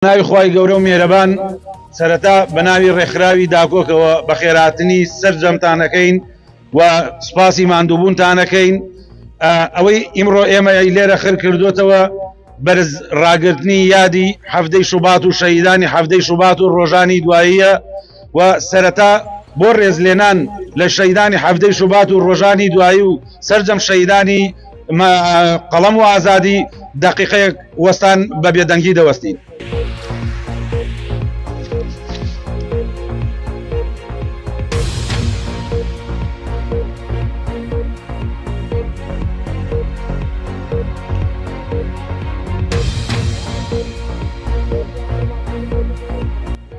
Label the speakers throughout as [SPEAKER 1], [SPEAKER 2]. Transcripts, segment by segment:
[SPEAKER 1] ناوی خوای گەورە و میێرەبان سەرەتا بە ناوی ڕێکخراوی داکۆکەوە بە خێراتنی سەرجەمتانەکەین و سوپاسی ماندووبوونتانەکەین. ئەوەی ئیمڕۆ ئێمە لێرە خر کردوتەوە بەرز ڕاگرتنی یادی هەفتەی شوبات و شەهیدانی هەفتەی شوبات و ڕۆژانی دواییە و سەرەتا بۆ ڕێزلێنان لە شەهیدانی هەفتەی شوبات و ڕۆژانی دوایی و سەرجەم شەهیدانی قەڵەم و ئازادی دەقیقەیەک وەستان بە بێدەنگی دەوەستین.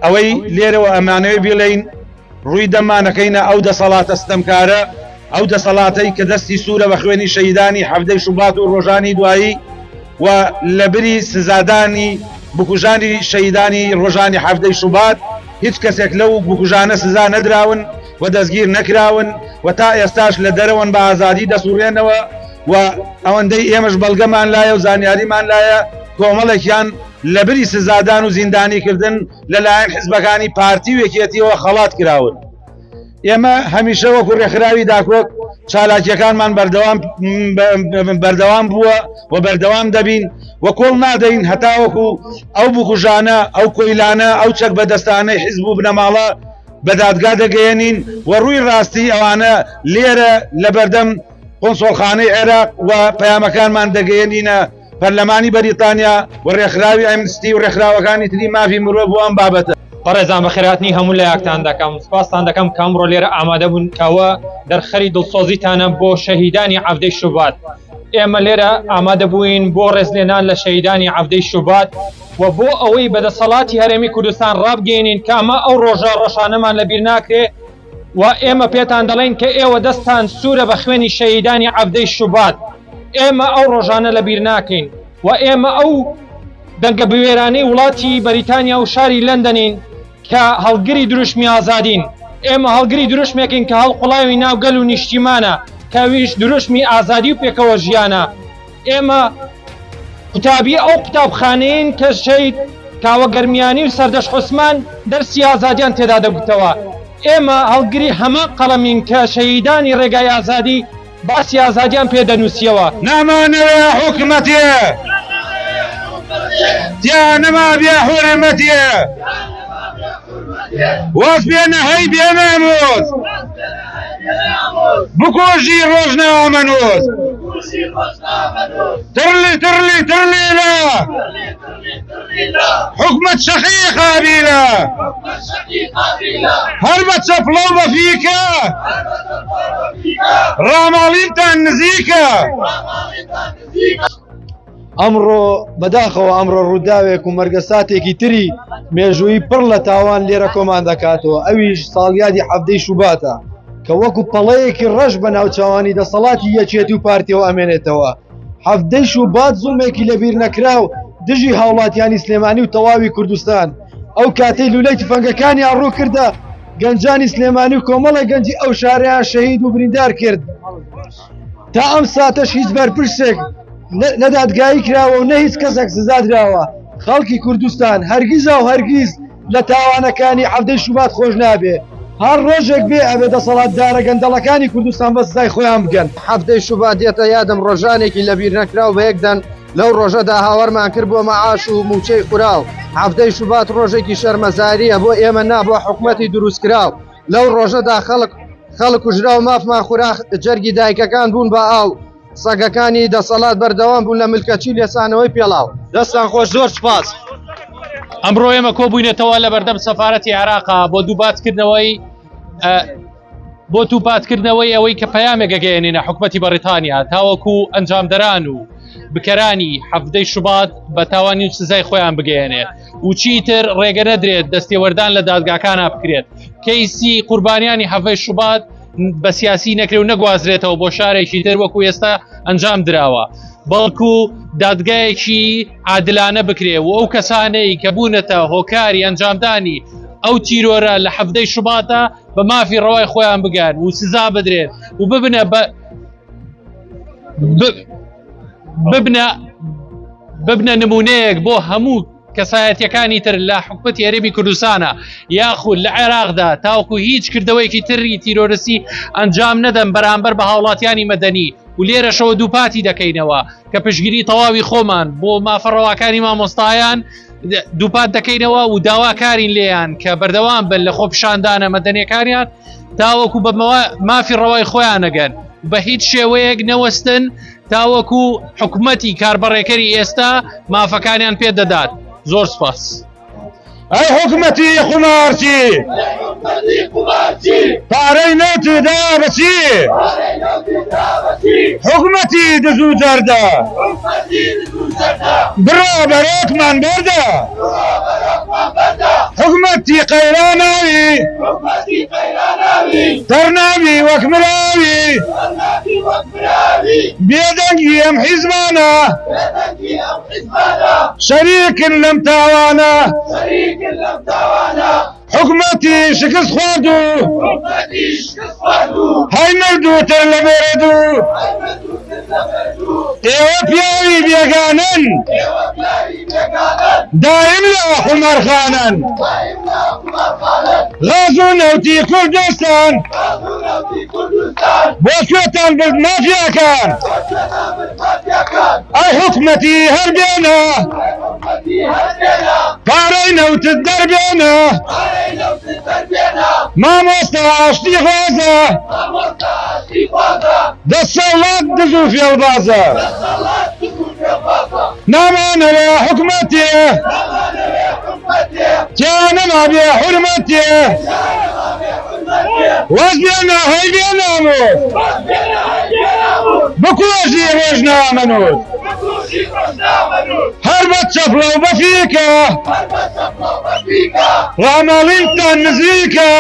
[SPEAKER 1] ئەوەی لێرەوە ئەمانەوەی بڵێین ڕووی دەمانەکەینە ئەو دەسەڵاتە ستەمکارە، ئەو دەسەڵاتەی کە دەستی سوورە بە خوێنی شەهیدانی هەفتەی شوبات و ڕۆژانی دوایی و لەبری سزادانی بکوژانی شەهیدانی ڕۆژانی هەفتەی شوبات هیچ کەسێک لەو بکوژانە سزا نەدراون و دەستگیر نەکراون و تا ئێستاش لە دەرەوەن بە ئازادی دەسوڕێنەوە و ئەوەندەی ئێمەش بەڵگەمان لایە و زانیاریمان لایە کۆمەڵێکیان لەبری سزادان و زیندانیکردن لەلایەن حیزبەکانی پارتی وێکێتیەوە خەڵات کراون. ئێمە هەمیشە وەکو ڕێکخراوی داکۆک چالاکیەکانمان بەردەوام بووە و بەردەوام دەبین و کۆڵ نادەین هەتاوەکو ئەو بکوژانە ئەو کۆیلانە ئەو چەک بەدەستانەی حیزب و بنەماڵە بە دادگا دەگەێنین و ڕووی ڕاستی ئەوانە لێرە لە بەردەم قۆنسۆڵخانەی عێراق و پەیامەکانمان دەگەێنینە پەرلەمانی بەریتانیا و ڕێکخراوی ئەمنستی و ڕێکخراوەکانی تری مافی مرۆڤ بۆ ئەم بابەتە.
[SPEAKER 2] بەڕێزان بە خێراتنی هەموو لە یاکتان دەکەم، سوپاستان دەکەم کامڕۆ لێرە ئامادە بوون کەوە دەرخەری دڵسۆزیتانە بۆ شەهیدانی هەفتەی شوبات. ئێمە لێرە ئامادە بووین بۆ ڕێزلێنان لە شەهیدانی هەفتەی شوبات و بۆ ئەوەی بەدەسەڵاتی هەرێمی کوردستان ڕابگەێنین کە ئەمە ئەو ڕۆژە ڕەشانەمان لەبیر ناکرێ و ئێمە پێتان دەڵێن کە ئێوە دەستان سوورە بە خوێنی شەهیدانی هەفتەی شوبات. ئێمە ئەو ڕۆژانە لەبیر ناکەین و ئێمە ئەو دەنگە بوێرانەی وڵاتی بەریتانیا و شاری لەندەنین کە هەڵگری دروشمی ئازادین. ئێمە هەڵگری دروشمێکین کە هەڵقوڵاوی ناوگەل و نیشتیمانە کەویش دروشمی ئازادی و پێکەوە ژیانە. ئێمە قوتابی ئەو قوتابخانەیەن کە شەید کاوە گەرمیانی و سەردەش عوسمان دەرسی ئازادیان تێدا دەگوتەوە. ئێمە هەڵگری هەمە قەڵەمین کە شەهیدانی ڕێگای ئازادی باسی ئازادیان پێدەنووسیەوە.
[SPEAKER 1] نامانەوە حکومەتێ دیانەما بێ حورمەتێ واز بێنە هەی بێنەمۆز بکۆژی ڕۆژنامەنۆز ترلیلا حکومەت شەخی خابیرە هەر بە چەپڵە و بەفیکە ڕاماڵینتان نزیکە.
[SPEAKER 3] ئەمڕۆ بەداخەوە ئەمڕۆ ڕووداوێک و مەرگەساتێکی تری مێژووی پڕ لە تاوان لێرە کۆمان دەکاتەوە، ئەویش ساڵیادی هەفتەی شوباتە کە وەکو پەڵەیەکی ڕەش بە ناوچاوانی دەسەڵاتی یەکێتی و پارتیەوە ئەمێنێتەوە. هەفتەی شوبات زوڵمێکی لەبیر نەکراو دژی هاوڵاتیانی سلێمانی و تەواوی کوردستان ئەو کاتەی لولەی تفەنگەکانی ئاڕوو کردە گەنجانی سلێمانی و کۆمەڵی گەنجی ئەو شارەیان شەهید و بریندار کرد. تا ئەم ساتەش هیچ بەرپرسێک نەدادگایی کراوە و نە هیچ کەسێک سزا دراوە. خەڵکی کوردستان هەرگیزە و هەرگیز لە تاوانەکانی هەفتەی شوبات خۆش نابێ. هەر ڕۆژێک بێ ئەبێ دەسەڵاتدارە گەندەڵەکانی کوردستان بە سزای خۆیان بگەن.
[SPEAKER 4] هەفتەی شوبات دێتە یادم ڕۆژانێکی لەبیر نەکراو بە یەکدەن لەو ڕۆژەدا هاوەرمان کرد بۆ مەعاش و موچەی خوراو. هەفتەی شوبات ڕۆژێکی شەرمەزاریە بۆ ئێمە نا بۆ حکومەتی دروست کراو. لەو ڕۆژەدا خەڵک کوژرا و مافمان خورا جەرگی دایکەکان بوون بە ئاو. سەگەکانی دەسەڵات بەردەوام بوون لە ملکەچی لێسانەوەی پێڵاو. دەستان خۆش، زۆر سوپاس.
[SPEAKER 2] ئەمڕۆ ئێمە کۆبووینێتەوە لە بەردەم سەفارەتی عێراقا بۆ دووباتکردنەوەی ئەوەی کە پەیامێک گەگەێنێنە حکومەتی بەریتانیا تاوەکو ئەنجامدەران و بکەرانی هەفتەی شوبات بە تاوانی سزای خۆیان بگەێنێ و چیتر ڕێگە نەدرێت دەستێوەردان لە دادگاکانە بکرێت. کەیسی قوربانیانی هەفتەی شوبات بە سیاسی نەکرێ و نەگوازرێتەوە بۆ شارێکی تر وەکو ئێستا ئەنجام دراوە، بەڵکو دادگایەکی عادلانە بکرێ و ئەو کەسانەی کە بوونەتە هۆکاری ئەنجامدانی ئەو تیرۆرە لە هەفتەی شوباتە بە مافی ڕەوای خۆیان بگەن و سزا بدرێت و ببنە نمونەیەک بۆ هەموو کەسایەتیەکانی تر لە حکومەتی هەرێمی کوردستانە یاخود لە عێراقدا تاوەکو هیچ کردەوەیەکی تری تیرۆریسی ئەنجام نەدەن بەرامبەر بە هاوڵاتیانی مەدەنی و لێرەشەوە دووپاتی دەکەینەوە کە پشگیری تەواوی خۆمان بۆ مافەڕەواکانی مامۆستایان دووپات دەکەینەوە و داواکارین لێیان کە بەردەوام بن لە خۆپیشاندانە مەدەنیەکانیان تاوەکو بە مافی ڕەوای خۆیان نەگەن بە هیچ شێوەیەک نەوەستن تاوەکو حکومەتی کاربڕێکەری ئێستا مافەکانیان پێدەدات. زۆر سپاس.
[SPEAKER 1] ئەی حکومەتی قومارچی پارەی نەوتدا بەچی حکومەتی دز و جەردە بڕۆ بەرۆکمان بەردە حکومەتی قەیراناوی تەرناوی وەک مراوی بێدەنگی ئەم حیزبانە شەریکن لەم تاوانە حکومەتی شکست خوارد و های مردووتر لە بێرەد و ئێوە پیاوی بێگانن دایم لە قومارخانن غاز و نەوتی کوردستان بۆ کوێتان برد مافیاکان ئەی حکومەتی هەر بێنە پارەی نەوتت دەربێنە مامۆستا ئاشتی غازە دەسەڵات دز و فێڵبازە نامانەوە حکومەتێ تیانەما بێ حورمەتێ وەز بێنە هەی بێنامۆت بکوژی ڕۆژنامەنوت هەر بە چەپڵە و بەفیکە ڕامەڵیتان نزیکە